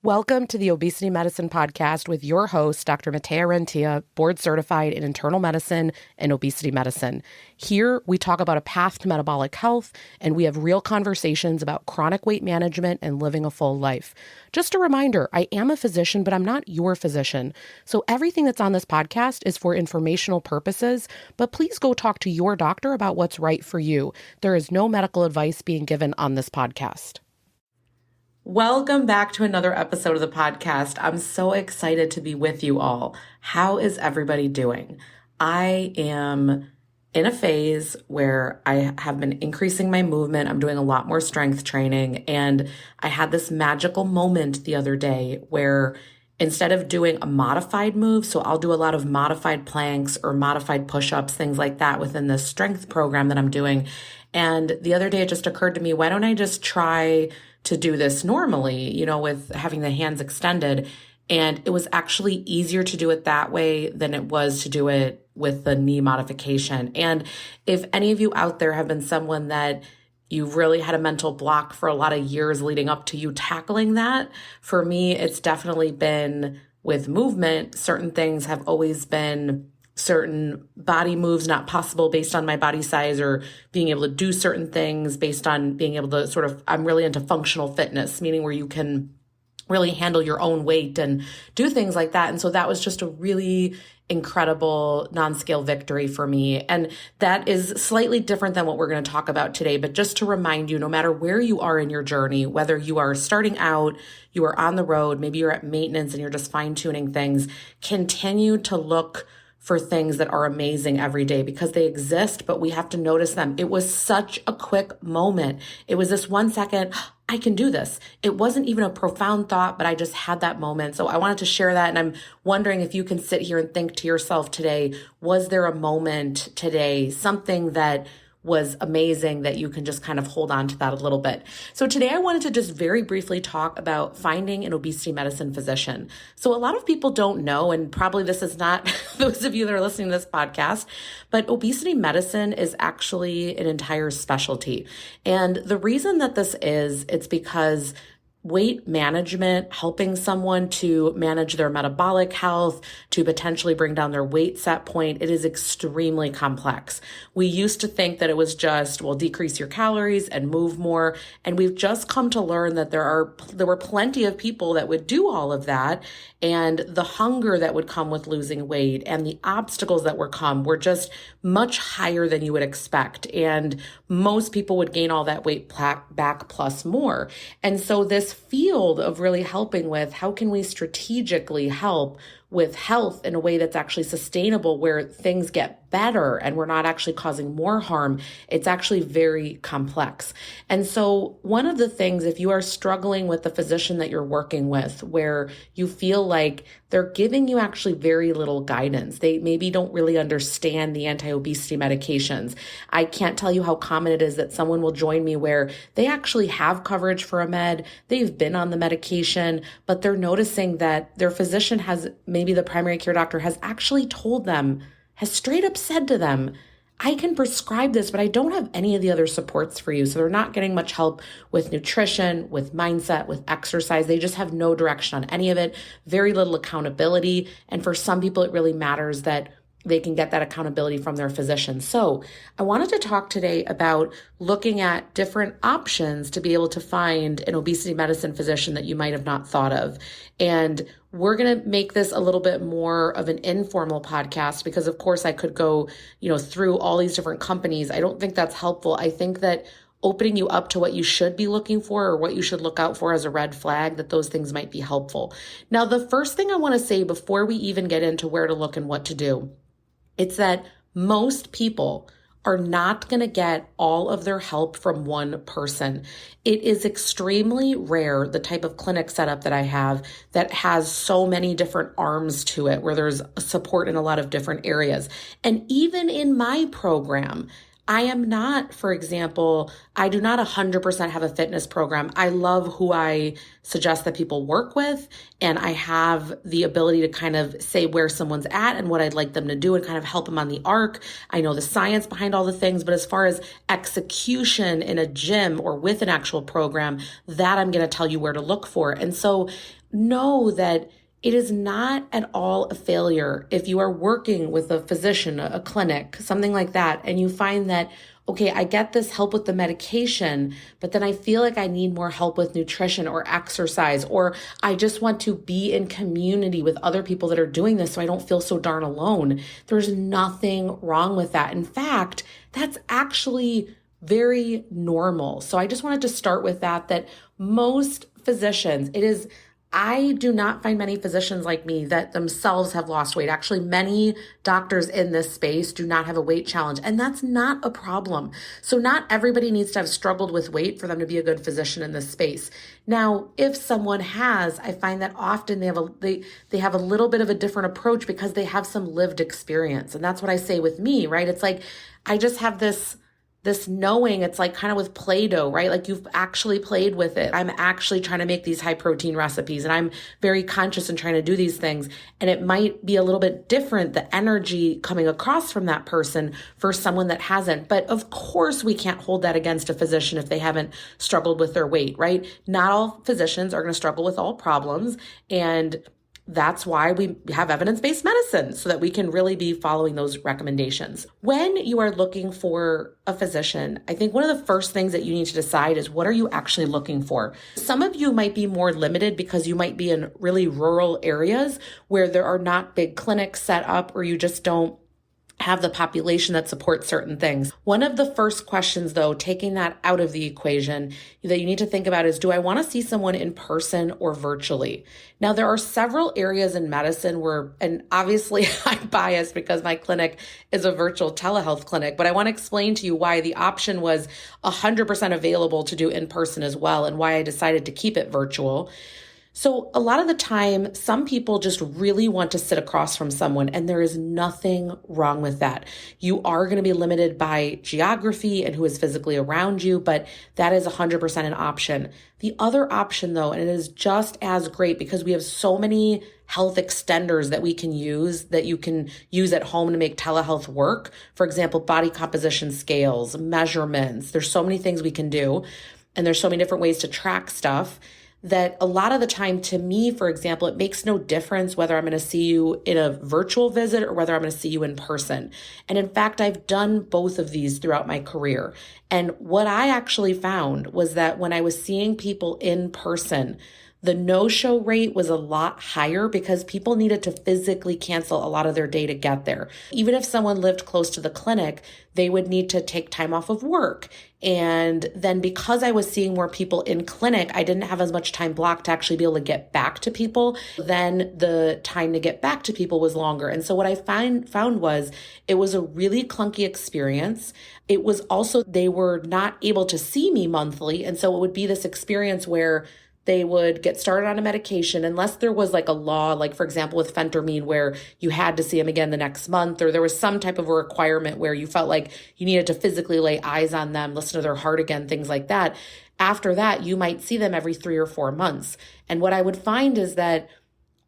Welcome to the Obesity Medicine Podcast with your host, Dr. Rentea, board certified in internal medicine and obesity medicine. Here, we talk about a path to metabolic health, and we have real conversations about chronic weight management and living a full life. Just a reminder, I am a physician, but I'm not your physician. So everything that's on this podcast is for informational purposes, but please go talk to your doctor about what's right for you. There is no medical advice being given on this podcast. Welcome back to another episode of the podcast. I'm so excited to be with you all. How is everybody doing? I am in a phase where I have been increasing my movement. I'm doing a lot more strength training, and I had this magical moment the other day where instead of doing a modified move, so I'll do a lot of modified planks or modified push-ups, things like that within the strength program that I'm doing. And the other day it just occurred to me, why don't I just try to do this normally, with having the hands extended. And it was actually easier to do it that way than it was to do it with the knee modification. And if any of you out there have been someone that you've really had a mental block for a lot of years leading up to you tackling that, for me, it's definitely been with movement. Certain things have always been certain body moves not possible based on my body size, or being able to do certain things based on being able to I'm really into functional fitness, meaning where you can really handle your own weight and do things like that. And so that was just a really incredible non-scale victory for me. And that is slightly different than what we're going to talk about today. But just to remind you, no matter where you are in your journey, whether you are starting out, you are on the road, maybe you're at maintenance and you're just fine-tuning things, continue to look for things that are amazing every day, because they exist, but we have to notice them. It was such a quick moment. It was this 1 second, I can do this. It wasn't even a profound thought, but I just had that moment. So I wanted to share that. And I'm wondering if you can sit here and think to yourself today, was there a moment today, something that was amazing that you can just kind of hold on to that a little bit. So today I wanted to just very briefly talk about finding an obesity medicine physician. So a lot of people don't know, and probably this is not those of you that are listening to this podcast, but obesity medicine is actually an entire specialty. And the reason that this is, it's because weight management, helping someone to manage their metabolic health, to potentially bring down their weight set point, it is extremely complex. We used to think that it was just, decrease your calories and move more. And we've just come to learn that there were plenty of people that would do all of that. And the hunger that would come with losing weight and the obstacles that were just much higher than you would expect. And most people would gain all that weight back plus more. And so this field of really helping with how can we strategically help with health in a way that's actually sustainable, where things get better and we're not actually causing more harm, it's actually very complex. And so one of the things, if you are struggling with the physician that you're working with, where you feel like they're giving you actually very little guidance, they maybe don't really understand the anti-obesity medications. I can't tell you how common it is that someone will join me where they actually have coverage for a med, they've been on the medication, but they're noticing that their physician has, maybe the primary care doctor has actually told them, has straight up said to them, I can prescribe this, but I don't have any of the other supports for you. So they're not getting much help with nutrition, with mindset, with exercise. They just have no direction on any of it, very little accountability. And for some people, it really matters that they can get that accountability from their physician. So I wanted to talk today about looking at different options to be able to find an obesity medicine physician that you might have not thought of. And we're going to make this a little bit more of an informal podcast, because of course I could go, through all these different companies. I don't think that's helpful. I think that opening you up to what you should be looking for, or what you should look out for as a red flag, that those things might be helpful. Now, the first thing I want to say before we even get into where to look and what to do, it's that most people are not going to get all of their help from one person. It is extremely rare, the type of clinic setup that I have that has so many different arms to it, where there's support in a lot of different areas. And even in my program, I am not, for example, I do not 100% have a fitness program. I love who I suggest that people work with, and I have the ability to kind of say where someone's at and what I'd like them to do and kind of help them on the arc. I know the science behind all the things, but as far as execution in a gym or with an actual program, that I'm going to tell you where to look for. And so know that it is not at all a failure if you are working with a physician, a clinic, something like that, and you find that, okay, I get this help with the medication, but then I feel like I need more help with nutrition or exercise, or I just want to be in community with other people that are doing this so I don't feel so darn alone. There's nothing wrong with that. In fact, that's actually very normal. So I just wanted to start with that most physicians, I do not find many physicians like me that themselves have lost weight. Actually, many doctors in this space do not have a weight challenge, and that's not a problem. So not everybody needs to have struggled with weight for them to be a good physician in this space. Now, if someone has, I find that often they have a little bit of a different approach because they have some lived experience. And that's what I say with me, right? It's like, I just have this knowing. It's like kind of with Play-Doh, right? Like you've actually played with it. I'm actually trying to make these high protein recipes, and I'm very conscious in trying to do these things. And it might be a little bit different, the energy coming across from that person for someone that hasn't. But of course, we can't hold that against a physician if they haven't struggled with their weight, right? Not all physicians are going to struggle with all problems. And that's why we have evidence-based medicine, so that we can really be following those recommendations. When you are looking for a physician, I think one of the first things that you need to decide is, what are you actually looking for? Some of you might be more limited because you might be in really rural areas where there are not big clinics set up, or you just don't have the population that supports certain things. One of the first questions, though, taking that out of the equation that you need to think about is, do I want to see someone in person or virtually? Now, there are several areas in medicine where, and obviously I'm biased because my clinic is a virtual telehealth clinic, but I want to explain to you why the option was 100% available to do in person as well, and why I decided to keep it virtual. So a lot of the time, some people just really want to sit across from someone, and there is nothing wrong with that. You are going to be limited by geography and who is physically around you, but that is 100% an option. The other option, though, and it is just as great because we have so many health extenders that we can use, that you can use at home to make telehealth work. For example, body composition scales, measurements. There's so many things we can do, and there's so many different ways to track stuff, that a lot of the time, to me, for example, it makes no difference whether I'm going to see you in a virtual visit or whether I'm going to see you in person. And in fact, I've done both of these throughout my career. And what I actually found was that when I was seeing people in person, the no-show rate was a lot higher because people needed to physically cancel a lot of their day to get there. Even if someone lived close to the clinic, they would need to take time off of work. And then because I was seeing more people in clinic, I didn't have as much time blocked to actually be able to get back to people. Then the time to get back to people was longer. And so what I found was it was a really clunky experience. It was also, they were not able to see me monthly. And so it would be this experience where they would get started on a medication unless there was like a law, like for example, with phentermine, where you had to see them again the next month, or there was some type of a requirement where you felt like you needed to physically lay eyes on them, listen to their heart again, things like that. After that, you might see them every 3 or 4 months. And what I would find is that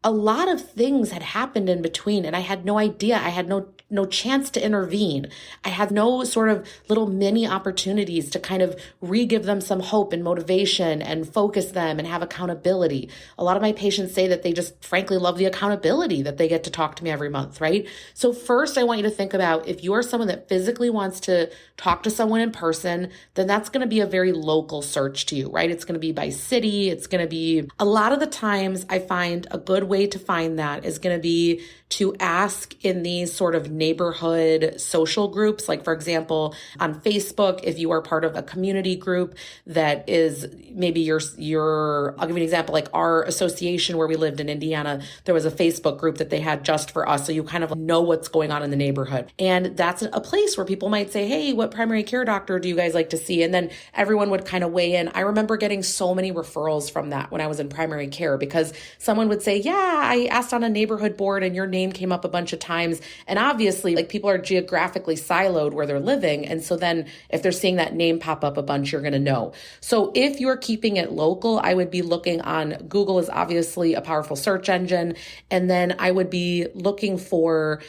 a lot of things had happened in between, and I had no idea. I had no chance to intervene. I had no sort of little mini opportunities to kind of re-give them some hope and motivation and focus them and have accountability. A lot of my patients say that they just frankly love the accountability that they get to talk to me every month, right? So first, I want you to think about, if you are someone that physically wants to talk to someone in person, then that's going to be a very local search to you, right? It's going to be by city. It's going to be, a lot of the times I find a good way to find that is going to be to ask in these sort of neighborhood social groups. Like for example, on Facebook, if you are part of a community group that is maybe I'll give you an example, like our association where we lived in Indiana, there was a Facebook group that they had just for us. So you kind of know what's going on in the neighborhood. And that's a place where people might say, hey, what primary care doctor do you guys like to see? And then everyone would kind of weigh in. I remember getting so many referrals from that when I was in primary care, because someone would say, yeah, I asked on a neighborhood board and your name came up a bunch of times. And obviously obviously, like, people are geographically siloed where they're living. And so then if they're seeing that name pop up a bunch, you're going to know. So if you're keeping it local, I would be looking on Google is obviously a powerful search engine. And then I would be looking for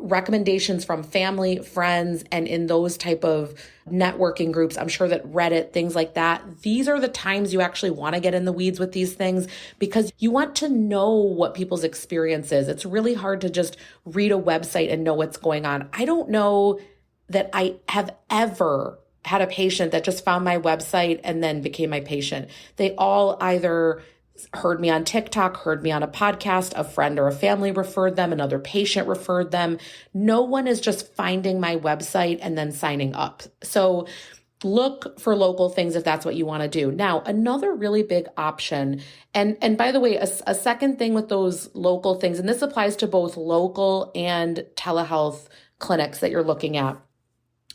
recommendations from family, friends, and in those type of networking groups. I'm sure that Reddit, things like that, these are the times you actually want to get in the weeds with these things, because you want to know what people's experience is. It's really hard to just read a website and know what's going on. I don't know that I have ever had a patient that just found my website and then became my patient. They all either heard me on TikTok, heard me on a podcast, a friend or a family referred them, another patient referred them. No one is just finding my website and then signing up. So look for local things if that's what you want to do. Now, another really big option, and by the way, a second thing with those local things, and this applies to both local and telehealth clinics that you're looking at,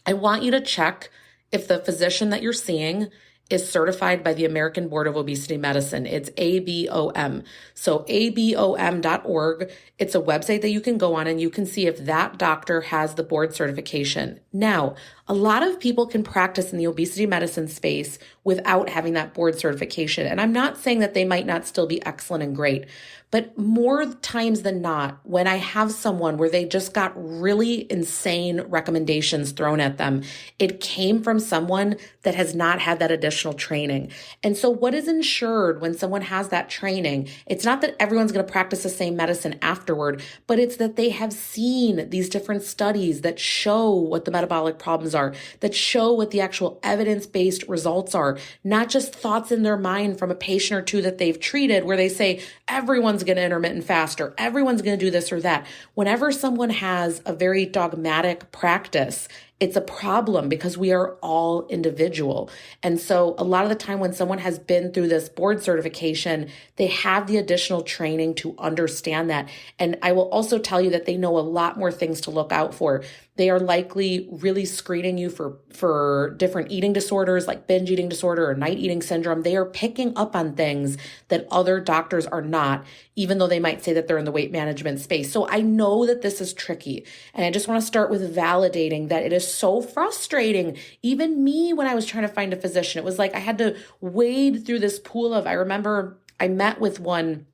I want you to check if the physician that you're seeing is certified by the American Board of Obesity Medicine. It's ABOM. So abom.org. It's a website that you can go on and you can see if that doctor has the board certification. Now, a lot of people can practice in the obesity medicine space without having that board certification. And I'm not saying that they might not still be excellent and great, but more times than not, when I have someone where they just got really insane recommendations thrown at them, it came from someone that has not had that additional training. And so what is ensured when someone has that training, it's not that everyone's going to practice the same medicine afterward, but it's that they have seen these different studies that show what the metabolic problems are, that show what the actual evidence-based results are, not just thoughts in their mind from a patient or two that they've treated where they say, everyone's going to intermittent fast or everyone's going to do this or that. Whenever someone has a very dogmatic practice, it's a problem because we are all individual. And so a lot of the time when someone has been through this board certification, they have the additional training to understand that. And I will also tell you that they know a lot more things to look out for. They are likely really screening you for different eating disorders like binge eating disorder or night eating syndrome. They are picking up on things that other doctors are not, even though they might say that they're in the weight management space. So I know that this is tricky. And I just want to start with validating that it is so frustrating. Even me, when I was trying to find a physician, it was like I had to wade through this pool of, I remember I met with one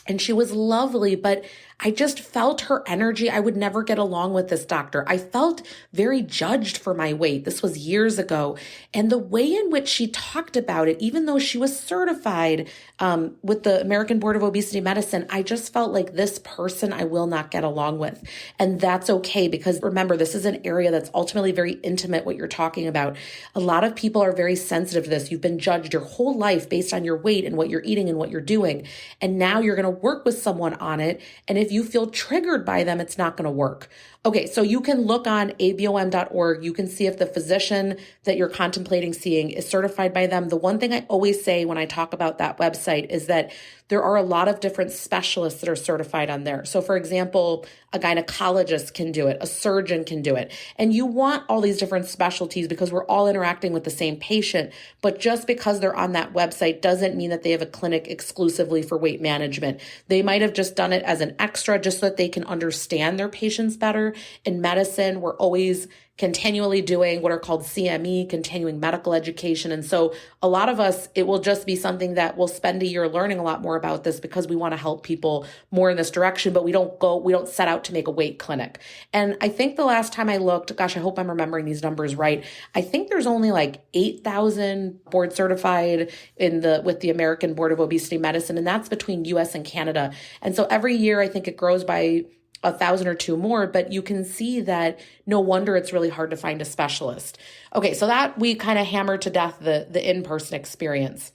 and she was lovely, but I just felt her energy. I would never get along with this doctor. I felt very judged for my weight. This was years ago. And the way in which she talked about it, even though she was certified with the American Board of Obesity Medicine, I just felt like this person I will not get along with. And that's okay, because remember, this is an area that's ultimately very intimate, what you're talking about. A lot of people are very sensitive to this. You've been judged your whole life based on your weight and what you're eating and what you're doing. And now you're going to work with someone on it. And if you feel triggered by them, it's not going to work. Okay, so you can look on abom.org. You can see if the physician that you're contemplating seeing is certified by them. The one thing I always say when I talk about that website is that there are a lot of different specialists that are certified on there. So for example, a gynecologist can do it, a surgeon can do it. And you want all these different specialties because we're all interacting with the same patient. But just because they're on that website doesn't mean that they have a clinic exclusively for weight management. They might have just done it as an extra just so that they can understand their patients better. In medicine, we're always continually doing what are called CME, continuing medical education. And so a lot of us, it will just be something that we'll spend a year learning a lot more about this because we want to help people more in this direction, but we don't set out to make a weight clinic. And I think the last time I looked, gosh, I hope I'm remembering these numbers right. I think there's only like 8,000 board certified with the American Board of Obesity Medicine, and that's between US and Canada. And so every year, I think it grows by 1,000 or two more, but you can see that no wonder it's really hard to find a specialist. Okay, so that we kind of hammered to death the in-person experience.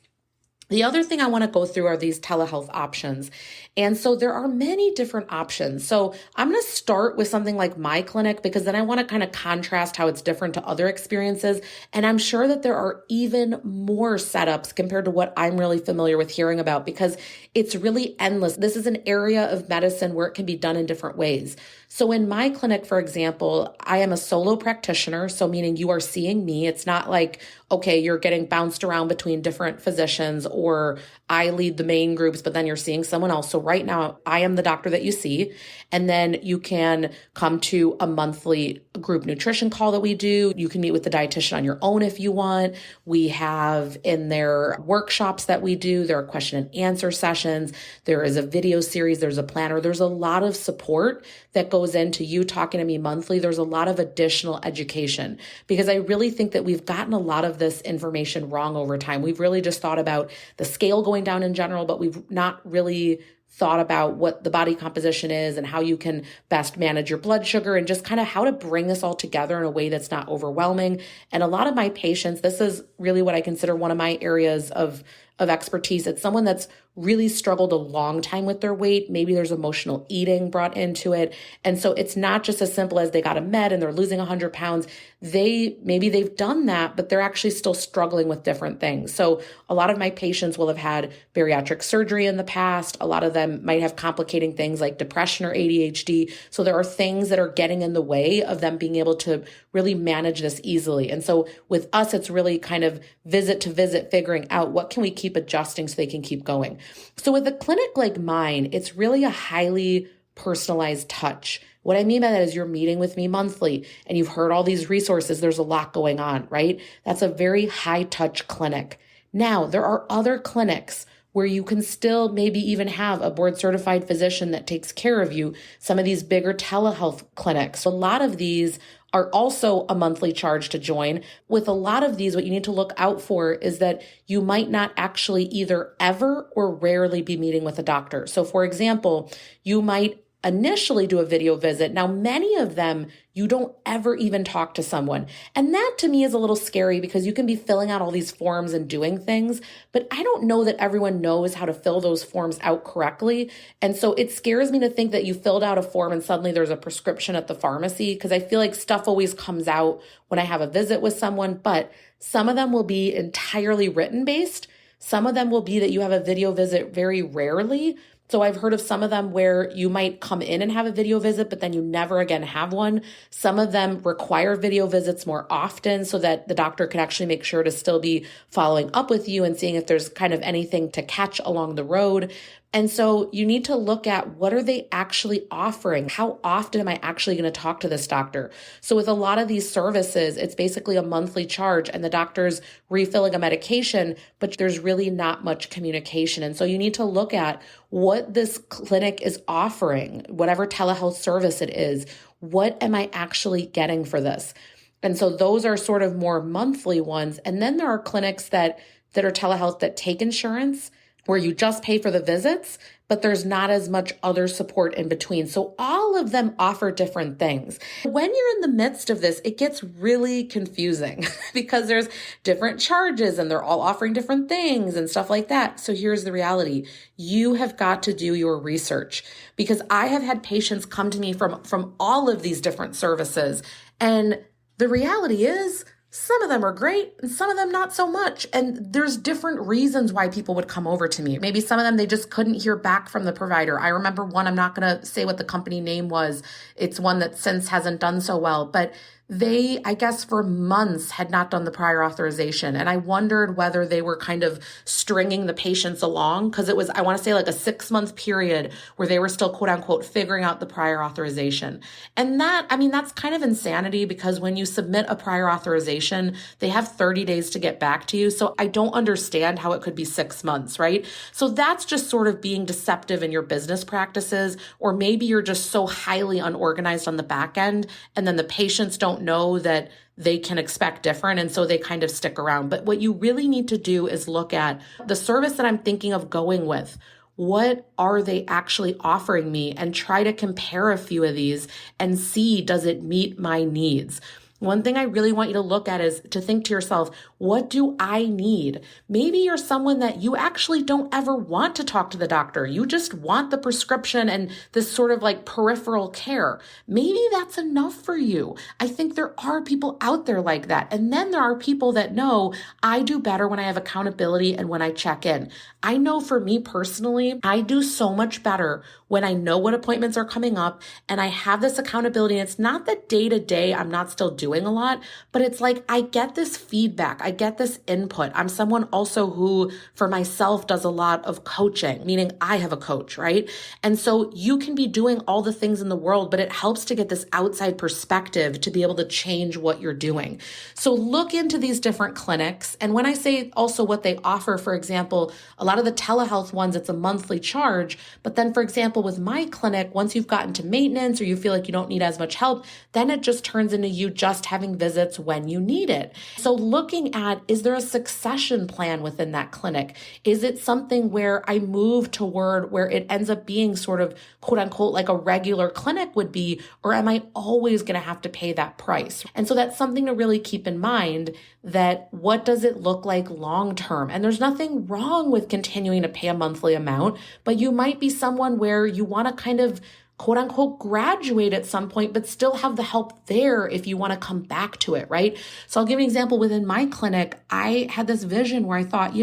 The other thing I want to go through are these telehealth options. And so there are many different options. So I'm going to start with something like my clinic because then I want to kind of contrast how it's different to other experiences. And I'm sure that there are even more setups compared to what I'm really familiar with hearing about because it's really endless. This is an area of medicine where it can be done in different ways. So in my clinic, for example, I am a solo practitioner. So meaning you are seeing me. It's not like, okay, you're getting bounced around between different physicians or I lead the main groups, but then you're seeing someone else. So right now I am the doctor that you see. And then you can come to a monthly group nutrition call that we do. You can meet with the dietitian on your own if you want. We have in there workshops that we do. There are question and answer sessions. There is a video series. There's a planner. There's a lot of support that goes into you talking to me monthly. There's a lot of additional education because I really think that we've gotten a lot of this information wrong over time. We've really just thought about the scale going down in general, but we've not really thought about what the body composition is and how you can best manage your blood sugar and just kind of how to bring this all together in a way that's not overwhelming. And a lot of my patients, this is really what I consider one of my areas of expertise. It's someone that's really struggled a long time with their weight. Maybe there's emotional eating brought into it. And so it's not just as simple as they got a med and they're losing 100 pounds. Maybe they've done that, but they're actually still struggling with different things. So a lot of my patients will have had bariatric surgery in the past. A lot of them might have complicating things like depression or ADHD. So there are things that are getting in the way of them being able to really manage this easily. And so with us, it's really kind of visit to visit, figuring out what can we keep adjusting so they can keep going. So with a clinic like mine, it's really a highly personalized touch. What I mean by that is you're meeting with me monthly and you've heard all these resources. There's a lot going on, right? That's a very high touch clinic. Now, there are other clinics where you can still maybe even have a board certified physician that takes care of you. Some of these bigger telehealth clinics. A lot of these are also a monthly charge to join. With a lot of these, what you need to look out for is that you might not actually either ever or rarely be meeting with a doctor. So for example, you might initially do a video visit. Now, many of them, you don't ever even talk to someone. And that to me is a little scary because you can be filling out all these forms and doing things, but I don't know that everyone knows how to fill those forms out correctly. And so it scares me to think that you filled out a form and suddenly there's a prescription at the pharmacy, because I feel like stuff always comes out when I have a visit with someone, but some of them will be entirely written based. Some of them will be that you have a video visit very rarely. So I've heard of some of them where you might come in and have a video visit, but then you never again have one. Some of them require video visits more often so that the doctor can actually make sure to still be following up with you and seeing if there's kind of anything to catch along the road. And so you need to look at what are they actually offering? How often am I actually going to talk to this doctor? So with a lot of these services, it's basically a monthly charge and the doctor's refilling a medication, but there's really not much communication. And so you need to look at what this clinic is offering, whatever telehealth service it is. What am I actually getting for this? And so those are sort of more monthly ones. And then there are clinics that are telehealth that take insurance, where you just pay for the visits, but there's not as much other support in between. So all of them offer different things. When you're in the midst of this, it gets really confusing because there's different charges and they're all offering different things and stuff like that. So here's the reality. You have got to do your research, because I have had patients come to me from all of these different services. And the reality is, some of them are great and some of them not so much. And there's different reasons why people would come over to me. Maybe some of them, they just couldn't hear back from the provider. I remember one, I'm not going to say what the company name was. It's one that since hasn't done so well, but they, I guess for months, had not done the prior authorization. And I wondered whether they were kind of stringing the patients along, because it was, I want to say like a 6-month period where they were still quote unquote figuring out the prior authorization. And that, I mean, that's kind of insanity, because when you submit a prior authorization, they have 30 days to get back to you. So I don't understand how it could be 6 months, right? So that's just sort of being deceptive in your business practices, or maybe you're just so highly unorganized on the back end, and then the patients don't know that they can expect different. And so they kind of stick around. But what you really need to do is look at the service that I'm thinking of going with. What are they actually offering me? And try to compare a few of these and see, does it meet my needs? One thing I really want you to look at is to think to yourself, what do I need? Maybe you're someone that you actually don't ever want to talk to the doctor. You just want the prescription and this sort of like peripheral care. Maybe that's enough for you. I think there are people out there like that. And then there are people that know I do better when I have accountability and when I check in. I know for me personally, I do so much better when I know what appointments are coming up and I have this accountability. And it's not that day to day I'm not still doing doing a lot, but it's like, I get this feedback. I get this input. I'm someone also who, for myself, does a lot of coaching, meaning I have a coach, right? And so you can be doing all the things in the world, but it helps to get this outside perspective to be able to change what you're doing. So look into these different clinics. And when I say also what they offer, for example, a lot of the telehealth ones, it's a monthly charge. But then, for example, with my clinic, once you've gotten to maintenance or you feel like you don't need as much help, then it just turns into you just having visits when you need it. So looking at, is there a succession plan within that clinic? Is it something where I move toward where it ends up being sort of quote unquote like a regular clinic would be, or am I always going to have to pay that price? And so that's something to really keep in mind, that what does it look like long term? And there's nothing wrong with continuing to pay a monthly amount, but you might be someone where you want to kind of quote unquote graduate at some point, but still have the help there if you want to come back to it, right? So I'll give you an example. Within my clinic, I had this vision where I thought,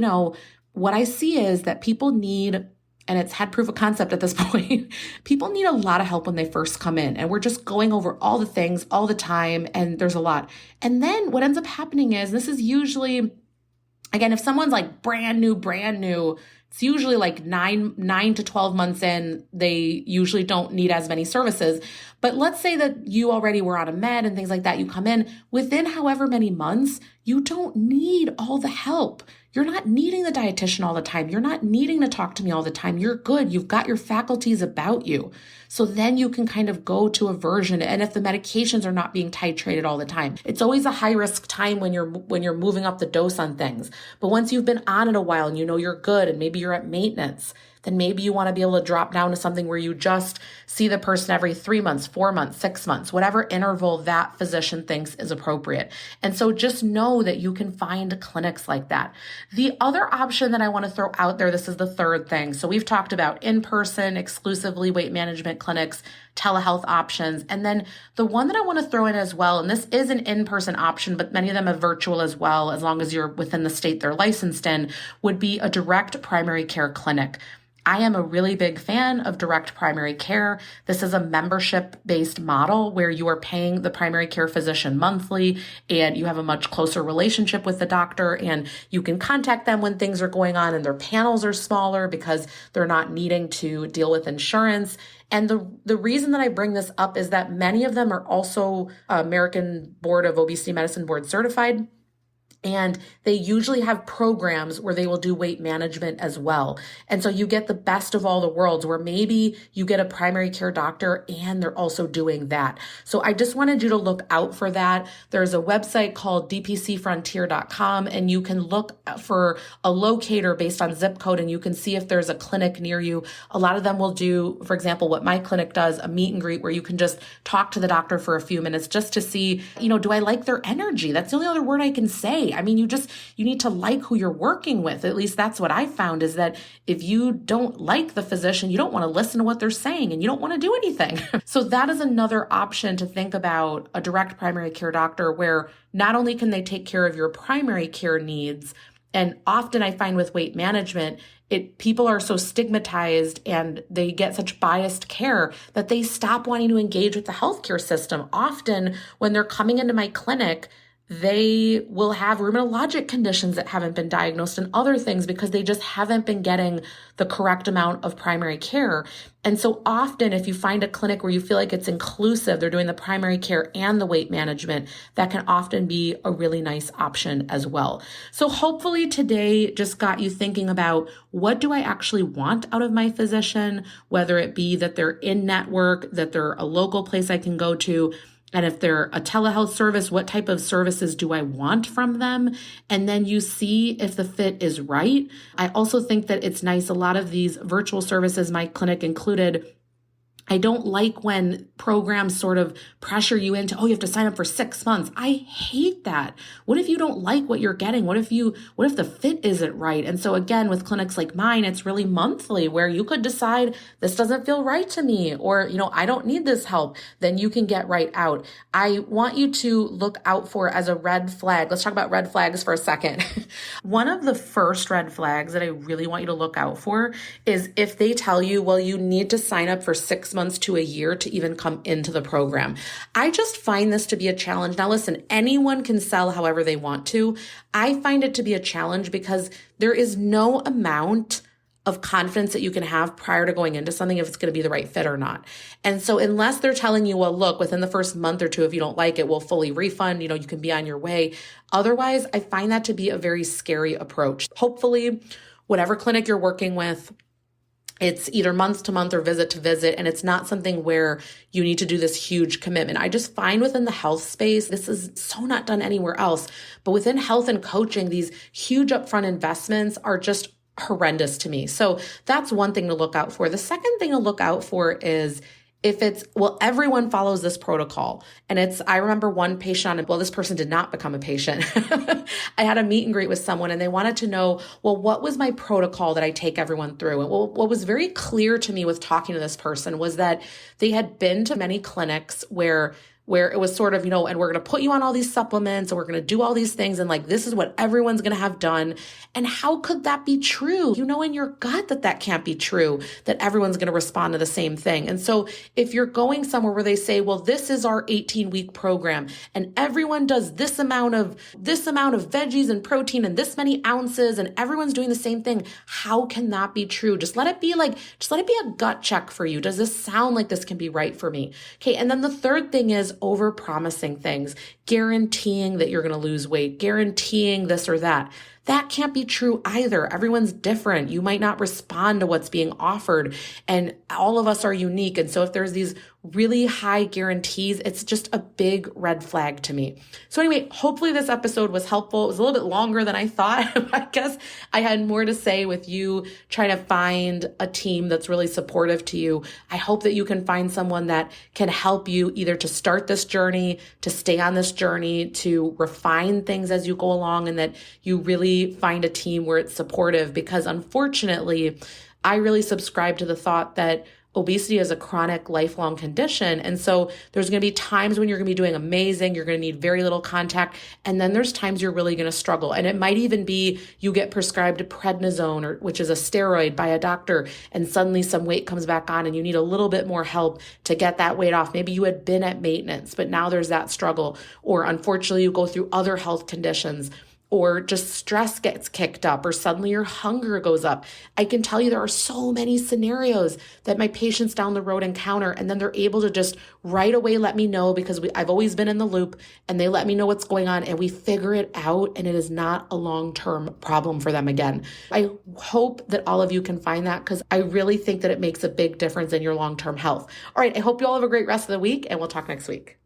what I see is that people need, and it's had proof of concept at this point, people need a lot of help when they first come in. And we're just going over all the things all the time. And there's a lot. And then what ends up happening is, this is usually, again, if someone's like brand new, it's usually like 9 to 12 months in, they usually don't need as many services. But let's say that you already were on a med and things like that. You come in within however many months, you don't need all the help. You're not needing the dietitian all the time. You're not needing to talk to me all the time. You're good. You've got your faculties about you. So then you can kind of go to a version. And if the medications are not being titrated all the time, it's always a high risk time when you're moving up the dose on things. But once you've been on it a while and you're good and maybe you're at maintenance, then maybe you want to be able to drop down to something where you just see the person every 3 months, 4 months, 6 months, whatever interval that physician thinks is appropriate. And so just know that you can find clinics like that. The other option that I want to throw out there, this is the third thing. So we've talked about in-person, exclusively weight management clinics, telehealth options. And then the one that I want to throw in as well, and this is an in-person option, but many of them are virtual as well, as long as you're within the state they're licensed in, would be a direct primary care clinic. I am a really big fan of direct primary care. This is a membership-based model where you are paying the primary care physician monthly and you have a much closer relationship with the doctor, and you can contact them when things are going on, and their panels are smaller because they're not needing to deal with insurance. And the reason that I bring this up is that many of them are also American Board of Obesity Medicine board certified. And they usually have programs where they will do weight management as well. And so you get the best of all the worlds, where maybe you get a primary care doctor and they're also doing that. So I just wanted you to look out for that. There's a website called dpcfrontier.com, and you can look for a locator based on zip code, and you can see if there's a clinic near you. A lot of them will do, for example, what my clinic does, a meet and greet where you can just talk to the doctor for a few minutes just to see, do I like their energy? That's the only other word I can say. I mean, you need to like who you're working with. At least that's what I found, is that if you don't like the physician, you don't want to listen to what they're saying and you don't want to do anything. So that is another option to think about, a direct primary care doctor, where not only can they take care of your primary care needs, and often I find with weight management, people are so stigmatized and they get such biased care that they stop wanting to engage with the healthcare system. Often when they're coming into my clinic, they will have rheumatologic conditions that haven't been diagnosed and other things because they just haven't been getting the correct amount of primary care. And so often, if you find a clinic where you feel like it's inclusive, they're doing the primary care and the weight management, that can often be a really nice option as well. So hopefully today just got you thinking about, what do I actually want out of my physician, whether it be that they're in network, that they're a local place I can go to, and if they're a telehealth service, what type of services do I want from them? And then you see if the fit is right. I also think that it's nice, a lot of these virtual services, my clinic included, I don't like when programs sort of pressure you into, you have to sign up for 6 months. I hate that. What if you don't like what you're getting? What if the fit isn't right? And so again, with clinics like mine, it's really monthly, where you could decide this doesn't feel right to me, or, I don't need this help. Then you can get right out. I want you to look out for, as a red flag. Let's talk about red flags for a second. One of the first red flags that I really want you to look out for is if they tell you, well, you need to sign up for 6 months to a year to even come into the program. I just find this to be a challenge. Now, listen, anyone can sell however they want to. I find it to be a challenge because there is no amount of confidence that you can have prior to going into something if it's going to be the right fit or not. And so unless they're telling you, well, look, within the first month or two, if you don't like it, we'll fully refund, you can be on your way. Otherwise, I find that to be a very scary approach. Hopefully, whatever clinic you're working with, it's either month to month or visit to visit, and it's not something where you need to do this huge commitment. I just find within the health space, this is so not done anywhere else, but within health and coaching, these huge upfront investments are just horrendous to me. So that's one thing to look out for. The second thing to look out for is if it's, well, everyone follows this protocol. And I remember one patient this person did not become a patient. I had a meet and greet with someone and they wanted to know, well, what was my protocol that I take everyone through? And what was very clear to me with talking to this person was that they had been to many clinics where it was sort of, and we're going to put you on all these supplements and we're going to do all these things. And like, this is what everyone's going to have done. And how could that be true? You know in your gut that can't be true, that everyone's going to respond to the same thing. And so if you're going somewhere where they say, well, this is our 18-week program and everyone does this amount of veggies and protein and this many ounces and everyone's doing the same thing, how can that be true? Just let it be a gut check for you. Does this sound like this can be right for me? Okay. And then the third thing is over-promising things, guaranteeing that you're going to lose weight, guaranteeing this or that. That can't be true either. Everyone's different. You might not respond to what's being offered, and all of us are unique. And so if there's these really high guarantees, it's just a big red flag to me. So anyway, hopefully this episode was helpful. It was a little bit longer than I thought. I guess I had more to say with you trying to find a team that's really supportive to you. I hope that you can find someone that can help you either to start this journey, to stay on this journey, to refine things as you go along, and that you really find a team where it's supportive, because unfortunately, I really subscribe to the thought that obesity is a chronic, lifelong condition. And so there's going to be times when you're going to be doing amazing. You're going to need very little contact. And then there's times you're really going to struggle. And it might even be you get prescribed prednisone, which is a steroid, by a doctor, and suddenly some weight comes back on and you need a little bit more help to get that weight off. Maybe you had been at maintenance, but now there's that struggle. Or unfortunately, you go through other health conditions, or just stress gets kicked up, or suddenly your hunger goes up. I can tell you there are so many scenarios that my patients down the road encounter, and then they're able to just right away let me know, because I've always been in the loop, and they let me know what's going on, and we figure it out, and it is not a long-term problem for them again. I hope that all of you can find that, because I really think that it makes a big difference in your long-term health. All right, I hope you all have a great rest of the week, and we'll talk next week.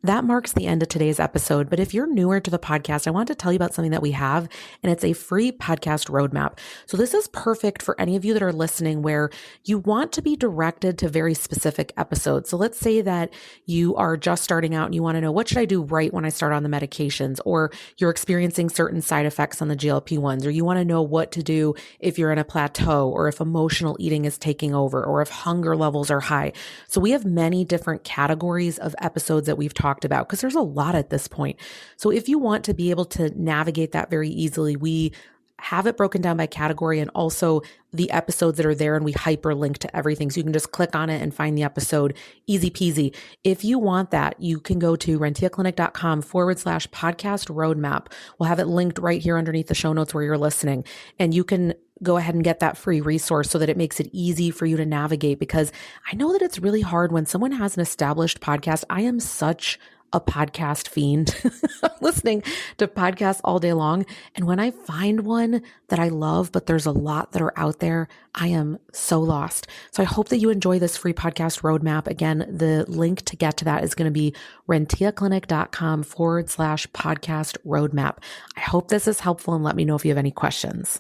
That marks the end of today's episode. But if you're newer to the podcast, I want to tell you about something that we have, and it's a free podcast roadmap. So this is perfect for any of you that are listening where you want to be directed to very specific episodes. So let's say that you are just starting out and you want to know, what should I do right when I start on the medications? Or you're experiencing certain side effects on the GLP-1s, or you want to know what to do if you're in a plateau, or if emotional eating is taking over, or if hunger levels are high. So we have many different categories of episodes that we've talked about, because there's a lot at this point. So if you want to be able to navigate that very easily, we have it broken down by category, and also the episodes that are there, and we hyperlink to everything. So you can just click on it and find the episode, easy peasy. If you want that, you can go to renteaclinic.com/podcast roadmap. We'll have it linked right here underneath the show notes where you're listening. And you can go ahead and get that free resource so that it makes it easy for you to navigate, because I know that it's really hard when someone has an established podcast. I am such a podcast fiend, listening to podcasts all day long. And when I find one that I love, but there's a lot that are out there, I am so lost. So I hope that you enjoy this free podcast roadmap. Again, the link to get to that is going to be renteaclinic.com/podcast roadmap. I hope this is helpful, and let me know if you have any questions.